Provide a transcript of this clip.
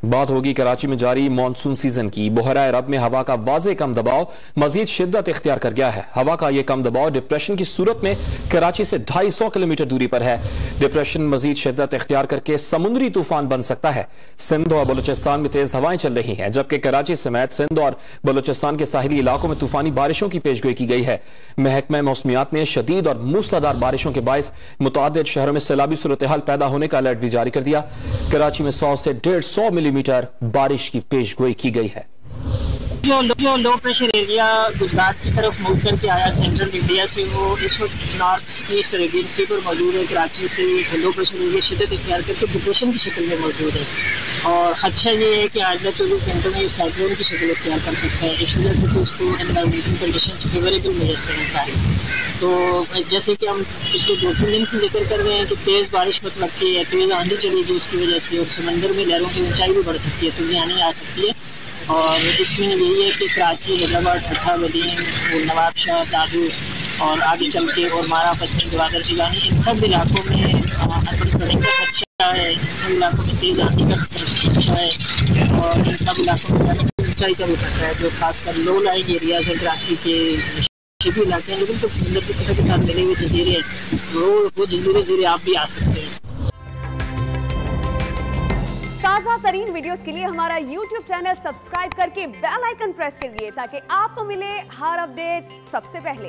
बात होगी कराची में जारी मानसून सीजन की। बहरा अरब में हवा का वाज़ेह कम दबाव मजीद शिद्दत इख्तियार कर गया है। हवा का यह कम दबाव डिप्रेशन की सूरत में कराची से 250 किलोमीटर दूरी पर है। डिप्रेशन मजीद शिद्दत इख्तियार करके समुद्री तूफान बन सकता है। सिंध और बलूचिस्तान में तेज हवाएं चल रही हैं, जबकि कराची समेत सिंध और बलूचिस्तान के साहिली इलाकों में तूफानी बारिशों की पेशगोई की गई है। महकमा मौसमियात ने शदीद और मूसलाधार बारिशों के बायस मुतअद्दिद शहरों में सैलाबी सूरत हाल पैदा होने का अलर्ट भी जारी कर दिया। कराची में 100 से 150 मिलीमीटर बारिश की पेशगोई की गई है। जो लो प्रेशर एरिया गुजरात की तरफ मूव करके आया सेंट्रल इंडिया से, वो इस वक्त नॉर्थ ईस्ट अरेबियन सी पर मौजूद है। कराची से लो प्रेशर एरिया शिद्दत इख्तियार करके डिप्रेशन की शक्ल में मौजूद है और खदशा ये है कि आइंदा 24 घंटों में साइक्लोन की शक्ल इख्तियार कर सकता है। इस वजह से तो उसको एनवायरमेंटल कंडीशन फेवरेबल नजर से हैं सारी। तो जैसे कि हम पिछले 2-3 दिन से जिक्र कर रहे हैं कि तेज़ बारिश मत लगती है, तेज़ आंधी चलेगी उसकी वजह से, और समंदर में लहरों की ऊंचाई भी बढ़ सकती है, तूफानी आ सकती है। और इसमें यही है कि कराची, हैदराबाद, ठट्ठा, वलीन, नवाबशाह, दादू और आगे चल के और मारा, पश्चिम गवादर, जिलानी, इन सब इलाकों में अर्बन फ्लडिंग का खदशा है। इन सब इलाकों में तेज़ आंधी का खदशा है और इन सब इलाकों में ऊंचाई का भी खतरा है, जो खासकर लो लाइंग एरियाज है कराची के भी इलाके हैं, लेकिन कुछ समुद्र की सतह के साथ मिले हुए जजीरे हैं, वो जजीरे आप भी आ सकते हैं। ताज़ा तरीन वीडियोस के लिए हमारा YouTube चैनल सब्सक्राइब करके बेल आइकन प्रेस करिए ताकि आपको मिले हर अपडेट सबसे पहले।